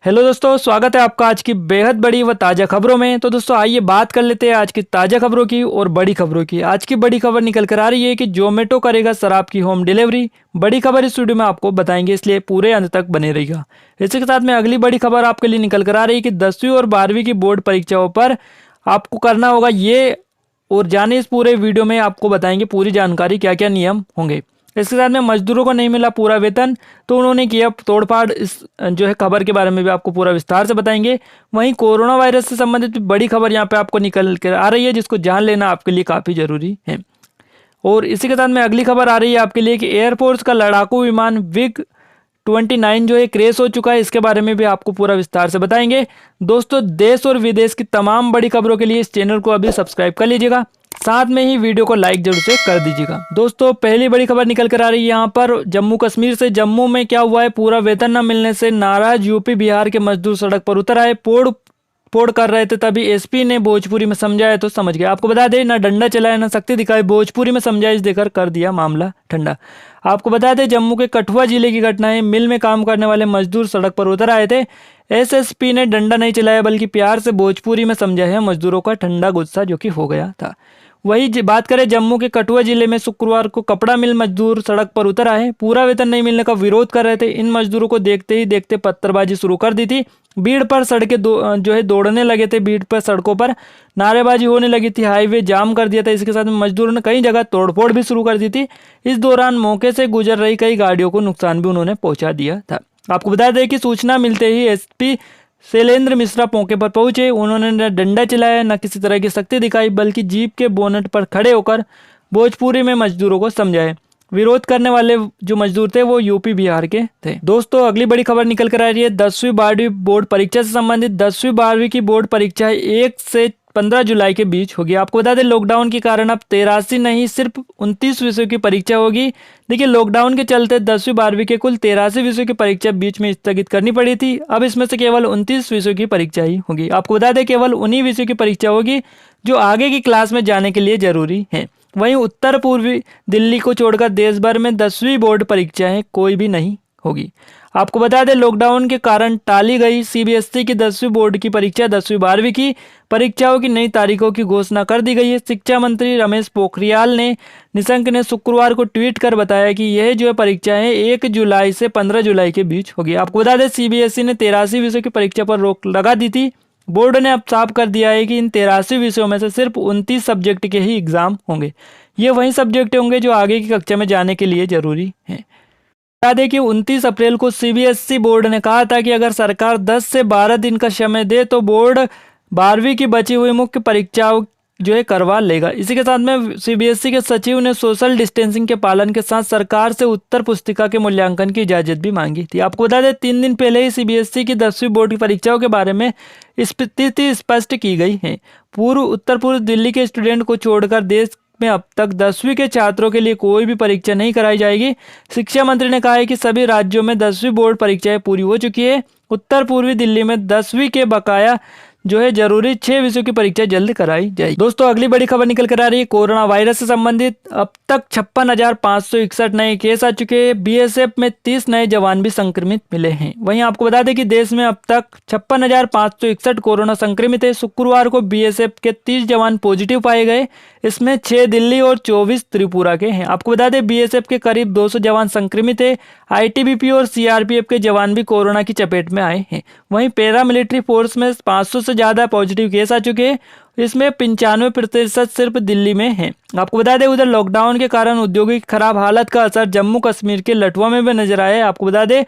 Hello दोस्तों, स्वागत है आपका आज की बेहद बड़ी व ताज़ा खबरों में। तो दोस्तों आइए बात कर लेते हैं आज की ताज़ा खबरों की और बड़ी खबरों की। आज की बड़ी खबर निकल कर आ रही है कि जोमेटो करेगा शराब की होम डिलीवरी। बड़ी खबर इस वीडियो में आपको बताएंगे, इसलिए पूरे अंत तक बने रहिएगा। इसी के साथ में अगली बड़ी खबर आपके लिए निकल कर आ रही है कि 10वीं और 12वीं की बोर्ड परीक्षाओं पर आपको करना होगा ये, और जाने इस पूरे वीडियो में आपको बताएंगे पूरी जानकारी, क्या क्या नियम होंगे। इसके साथ में मजदूरों को नहीं मिला पूरा वेतन, तो उन्होंने किया तोड़फाड़। इस जो है खबर के बारे में भी आपको पूरा विस्तार से बताएंगे। वहीं कोरोना वायरस से संबंधित बड़ी खबर यहाँ पे आपको निकल कर आ रही है, जिसको जान लेना आपके लिए काफ़ी जरूरी है। और इसी के साथ में अगली खबर आ रही है आपके लिए कि एयरफोर्स का लड़ाकू विमान MiG-29 जो है क्रैश हो चुका है। इसके बारे में भी आपको पूरा विस्तार से बताएंगे। दोस्तों देश और विदेश की तमाम बड़ी खबरों के लिए इस चैनल को अभी सब्सक्राइब कर लीजिएगा, साथ में ही वीडियो को लाइक जरूर से कर दीजिएगा। दोस्तों पहली बड़ी खबर निकल कर आ रही है यहाँ पर जम्मू कश्मीर से। जम्मू में क्या हुआ है, पूरा वेतन न मिलने से नाराज यूपी बिहार के मजदूर सड़क पर उतर आए। फोड़ कर रहे थे, तभी एसपी ने भोजपुरी में समझाया तो समझ गया। आपको बता दें, ना डंडा चलाया ना शक्ति दिखाई, भोजपुरी में समझाइश देकर कर दिया मामला ठंडा। आपको बता दें, जम्मू के कठुआ जिले की घटना है। मिल में काम करने वाले मजदूर सड़क पर उतर आए थे। एसएसपी ने डंडा नहीं चलाया, बल्कि प्यार से भोजपुरी में समझाया मजदूरों का ठंडा गुस्सा जो कि हो गया था। वही बात करें जम्मू के कठुआ जिले में, शुक्रवार को कपड़ा मिल मजदूर सड़क पर उतर आए। पूरा वेतन नहीं मिलने का विरोध कर रहे थे। इन मजदूरों को देखते ही देखते पत्थरबाजी शुरू कर दी थी। भीड़ पर सड़कें जो है दौड़ने लगे थे। भीड़ पर सड़कों पर नारेबाजी होने लगी थी। हाईवे जाम कर दिया था। इसके साथ में मजदूरों ने कई जगह तोड़फोड़ भी शुरू कर दी थी। इस दौरान मौके से गुजर रही कई गाड़ियों को नुकसान भी उन्होंने पहुंचा दिया था। आपको बता दें कि सूचना मिलते ही एसपी शैलेंद्र मिश्रा मौके पर पहुंचे। उन्होंने न डंडा चलाया न किसी तरह की शक्ति दिखाई, बल्कि जीप के बोनट पर खड़े होकर भोजपुरी में मजदूरों को समझाए। विरोध करने वाले जो मजदूर थे वो यूपी बिहार के थे। दोस्तों अगली बड़ी खबर निकल कर आ रही है 10वीं 12वीं बोर्ड परीक्षा से संबंधित। 10वीं 12वीं की बोर्ड परीक्षा 1 से 15 जुलाई के बीच होगी। आपको बता दें लॉकडाउन के कारण अब 83 नहीं सिर्फ 29 विषयों की परीक्षा होगी। देखिए लॉकडाउन के चलते 10वीं 12वीं के कुल 83 विषयों की परीक्षा बीच में स्थगित करनी पड़ी थी। अब इसमें से केवल 29 विषयों की परीक्षा ही होगी। आपको बता दें केवल उन्हीं विषयों की परीक्षा होगी जो आगे की क्लास में जाने के लिए जरूरी है। वहीं उत्तर पूर्वी दिल्ली को छोड़कर देश भर में 10वीं बोर्ड परीक्षाएं कोई भी नहीं होगी। आपको बता दें लॉकडाउन के कारण टाली गई सीबीएसई की 10वीं बोर्ड की परीक्षा 10वीं 12वीं की परीक्षाओं की नई तारीखों की घोषणा कर दी गई है। शिक्षा मंत्री रमेश पोखरियाल ने निशंक ने शुक्रवार को ट्वीट कर बताया कि यह जो है परीक्षाएं 1 जुलाई से 15 जुलाई के बीच होगी। आपको बता दें सीबीएसई ने 83 विषयों की परीक्षा पर रोक लगा दी थी। बोर्ड ने अब साफ कर दिया है कि इन 83 विषयों में से सिर्फ 29 सब्जेक्ट के ही एग्जाम होंगे। ये वही सब्जेक्ट होंगे जो आगे की कक्षा में जाने के लिए जरूरी है। बता दें कि 29 अप्रैल को सीबीएसई बोर्ड ने कहा था कि अगर सरकार 10 से 12 दिन का समय दे तो बोर्ड 12वीं की बची हुई मुख्य परीक्षाओं जो है करवा लेगा। इसी के साथ में सीबीएसई के सचिव ने सोशल डिस्टेंसिंग के पालन के साथ सरकार से उत्तर पुस्तिका के मूल्यांकन की इजाजत भी मांगी थी। आपको बता दें 3 दिन पहले ही सीबीएसई की 10वीं बोर्ड की परीक्षाओं के बारे में स्थिति स्पष्ट की गई है। उत्तर पूर्व दिल्ली के स्टूडेंट को छोड़कर देश में अब तक 10वीं के छात्रों के लिए कोई भी परीक्षा नहीं कराई जाएगी। शिक्षा मंत्री ने कहा है कि सभी राज्यों में 10वीं बोर्ड परीक्षाएं पूरी हो चुकी है। उत्तर पूर्वी दिल्ली में 10वीं के बकाया जो है जरूरी 6 विषयों की परीक्षा जल्द कराई जाएगी। दोस्तों अगली बड़ी खबर निकल कर आ रही है कोरोना वायरस से संबंधित। अब तक 56,561 नए केस आ चुके हैं। बीएसएफ में 30 नए जवान भी संक्रमित मिले हैं। वहीं आपको बता दें कि देश में अब तक 56,561 कोरोना संक्रमित है। शुक्रवार को बीएसएफ के 30 जवान पॉजिटिव पाए गए। इसमें 6 दिल्ली और 24 त्रिपुरा के हैं। आपको बता दें बीएसएफ के करीब 200 जवान संक्रमित है। आईटीबीपी और सीआरपीएफ के जवान भी कोरोना की चपेट में आए हैं। वहीं पैरामिलिट्री फोर्स में 500 से ज्यादा पॉजिटिव केस आ चुके हैं। इसमें 95% सिर्फ दिल्ली में है। आपको बता दें उधर लॉकडाउन के कारण उद्योगों की खराब हालत का असर जम्मू कश्मीर के लठुआ में भी नजर आया है। आपको बता दें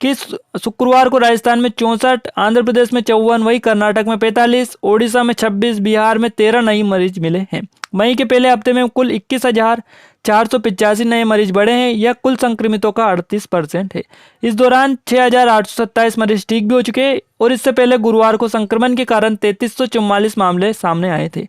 कि शुक्रवार को राजस्थान में 64, आंध्र प्रदेश में 54, वहीं कर्नाटक में 45, ओडिशा में 26, बिहार में 13 नए मरीज मिले हैं। मई के पहले हफ्ते में कुल 21,485 नए मरीज बढ़े हैं। यह कुल संक्रमितों का 38% है। इस दौरान 6,827 मरीज ठीक भी हो चुके हैं और इससे पहले गुरुवार को संक्रमण के कारण 3344 मामले सामने आए थे।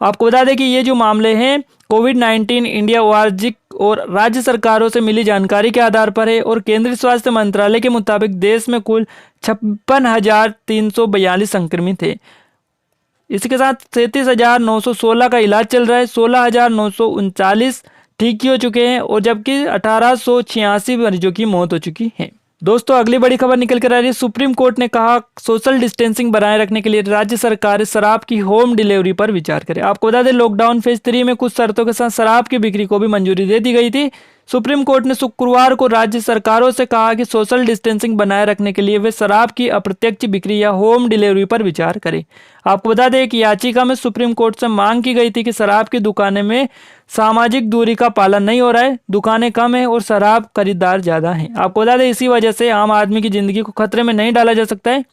आपको बता दें कि ये जो मामले हैं कोविड-19 इंडिया वार्जिक और राज्य सरकारों से मिली जानकारी के आधार पर है और केंद्रीय स्वास्थ्य मंत्रालय के मुताबिक देश में कुल 56,342 संक्रमित है। इसके साथ 37,916 का इलाज चल रहा है। 16,939 ठीक ही हो चुके हैं और जबकि 1,886 मरीजों की मौत हो चुकी है। दोस्तों अगली बड़ी खबर निकल कर आ रही है। सुप्रीम कोर्ट ने कहा सोशल डिस्टेंसिंग बनाए रखने के लिए राज्य सरकार शराब की होम डिलीवरी पर विचार करे। आपको बता दें लॉकडाउन फेज 3 में कुछ शर्तों के साथ शराब की बिक्री को भी मंजूरी दे दी गई थी। सुप्रीम कोर्ट ने शुक्रवार को राज्य सरकारों से कहा कि सोशल डिस्टेंसिंग बनाए रखने के लिए वे शराब की अप्रत्यक्ष बिक्री या होम डिलीवरी पर विचार करें। आपको बता दें कि याचिका में सुप्रीम कोर्ट से मांग की गई थी कि शराब की दुकानें में सामाजिक दूरी का पालन नहीं हो रहा है, दुकानें कम है और शराब खरीदार ज्यादा हैं। आपको बता दें इसी वजह से आम आदमी की जिंदगी को खतरे में नहीं डाला जा सकता है।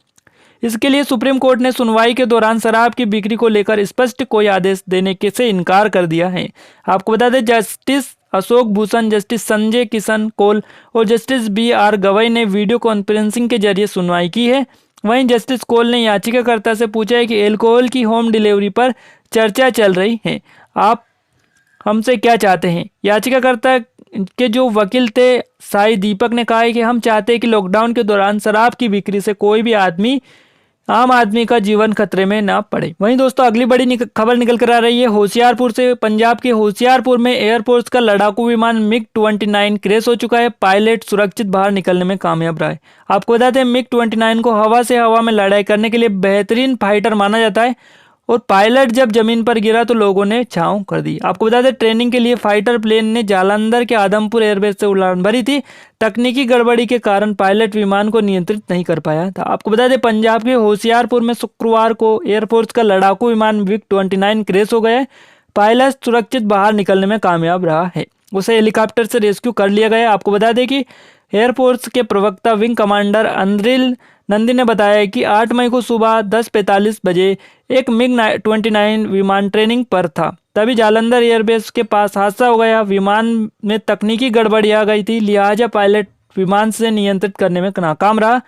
इसके लिए सुप्रीम कोर्ट ने सुनवाई के दौरान शराब की बिक्री को लेकर स्पष्ट कोई आदेश देने के से इनकार कर दिया है। आपको बता दें जस्टिस अशोक भूषण, जस्टिस संजय किशन कौल और जस्टिस BR गवई ने वीडियो कॉन्फ्रेंसिंग के जरिए सुनवाई की है। वहीं जस्टिस कौल ने याचिकाकर्ता से पूछा है कि एल्कोहल की होम डिलीवरी पर चर्चा चल रही है, आप हमसे क्या चाहते हैं। याचिकाकर्ता के जो वकील थे साई दीपक ने कहा है कि हम चाहते हैं कि लॉकडाउन के दौरान शराब की बिक्री से कोई भी आम आदमी का जीवन खतरे में ना पड़े। वहीं दोस्तों अगली बड़ी खबर निकल कर आ रही है होशियारपुर से। पंजाब के होशियारपुर में एयरफोर्स का लड़ाकू विमान MiG-29 क्रैश हो चुका है। पायलट सुरक्षित बाहर निकलने में कामयाब रहा है। आपको बताते हैं MiG-29 को हवा से हवा में लड़ाई करने के लिए बेहतरीन फाइटर माना जाता है और पायलट जब जमीन पर गिरा तो लोगों ने छांव कर दी। आपको बता दें ट्रेनिंग के लिए फाइटर प्लेन ने जालंधर के आदमपुर एयरबेस से उड़ान भरी थी। तकनीकी गड़बड़ी के कारण पायलट विमान को नियंत्रित नहीं कर पाया था। आपको बता दें पंजाब के होशियारपुर में शुक्रवार को एयरफोर्स का लड़ाकू विमान MiG-29 क्रैश हो गया है। पायलट सुरक्षित बाहर निकलने में कामयाब रहा है, उसे हेलीकॉप्टर से रेस्क्यू कर लिया गया। आपको बता दें कि एयरफोर्स के प्रवक्ता विंग कमांडर अंद्रिल नंदी ने बताया कि 8 मई को सुबह 10:45 बजे एक MiG-29 विमान ट्रेनिंग पर था, तभी जालंधर एयरबेस के पास हादसा हो गया। विमान में तकनीकी गड़बड़ी आ गई थी, लिहाजा पायलट विमान से नियंत्रित करने में नाकाम रहा।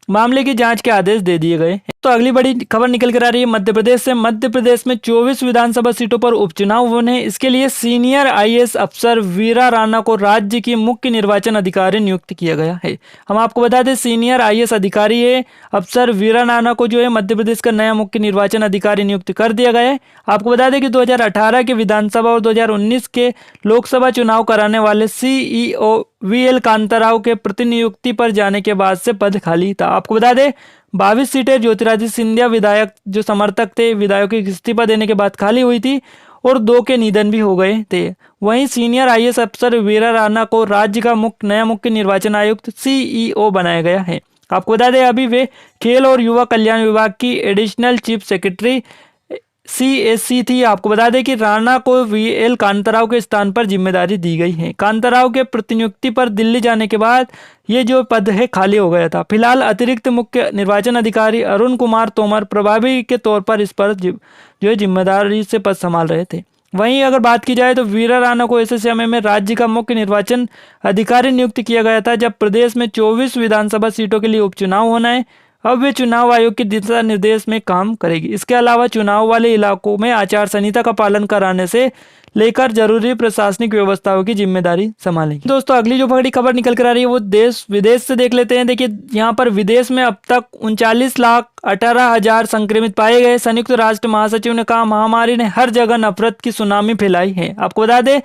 मामले की जांच के आदेश दे दिए गए। तो अगली बड़ी खबर निकल कर आ रही है मध्य प्रदेश से। मध्य प्रदेश में 24 विधानसभा सीटों पर उपचुनाव होने, इसके लिए सीनियर IAS अफसर वीरा राणा को राज्य की मुख्य निर्वाचन अधिकारी नियुक्त किया गया है। हम आपको बता दें सीनियर IAS अधिकारी है अफसर वीरा राणा को जो है मध्य प्रदेश का नया मुख्य निर्वाचन अधिकारी नियुक्त कर दिया गया है। आपको बता दें कि 2018 के विधानसभा और 2019 के लोकसभा चुनाव कराने वाले CEO VL कांताराव के प्रतिनियुक्ति पर जाने के बाद से पद खाली था। आपको बता दें 22 सीटें ज्योतिरादित्य सिंधिया विधायक जो समर्थक थे विधायकों की इस्तीफा देने के बाद खाली हुई थी और 2 के निधन भी हो गए थे। वहीं सीनियर IAS अफसर वीरा राणा को राज्य का नया मुख्य निर्वाचन आयुक्त CEO बनाया गया है। आपको बता दें अभी वे खेल और युवा कल्याण विभाग की एडिशनल चीफ सेक्रेटरी CAC थी। आपको बता दें कि राणा को VL कांताराव के स्थान पर जिम्मेदारी दी गई है। कांताराव के प्रतिनियुक्ति पर दिल्ली जाने के बाद ये जो पद है खाली हो गया था। फिलहाल अतिरिक्त मुख्य निर्वाचन अधिकारी अरुण कुमार तोमर प्रभारी के तौर पर इस पर जो है जिम्मेदारी से पद संभाल रहे थे। वहीं अगर बात की जाए तो वीरा राणा को ऐसे समय में राज्य का मुख्य निर्वाचन अधिकारी नियुक्त किया गया था जब प्रदेश में 24 विधानसभा सीटों के लिए उपचुनाव होना है। अब वे चुनाव आयोग के दिशा निर्देश में काम करेगी। इसके अलावा चुनाव वाले इलाकों में आचार संहिता का पालन कराने से लेकर जरूरी प्रशासनिक व्यवस्थाओं की जिम्मेदारी संभालेंगी। दोस्तों अगली जो बड़ी खबर निकल कर आ रही है वो देश विदेश से देख लेते हैं। देखिए यहाँ पर विदेश में अब तक 39,18,000 संक्रमित पाए गए। संयुक्त राष्ट्र महासचिव ने कहा महामारी ने हर जगह नफरत की सुनामी फैलाई है। आपको बता दें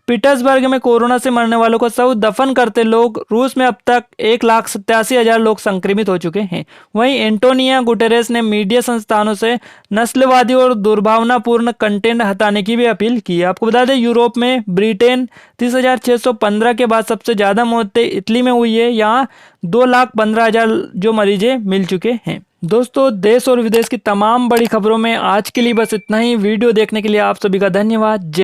पीटर्सबर्ग में कोरोना से मरने वालों को शव दफन करते लोग रूस में अब तक 1,87,000 लोग संक्रमित हो चुके हैं। वहीं एंटोनिया गुटेरेस ने मीडिया संस्थानों से नस्लवादी और दुर्भावनापूर्ण कंटेंट हटाने की भी अपील की है। आपको बता दें यूरोप में ब्रिटेन 30,615 के बाद सबसे ज्यादा मौतें इटली में हुई है। यहाँ 2,15,000 जो मरीजें मिल चुके हैं। दोस्तों देश और विदेश की तमाम बड़ी खबरों में आज के लिए बस इतना ही। वीडियो देखने के लिए आप सभी का धन्यवाद।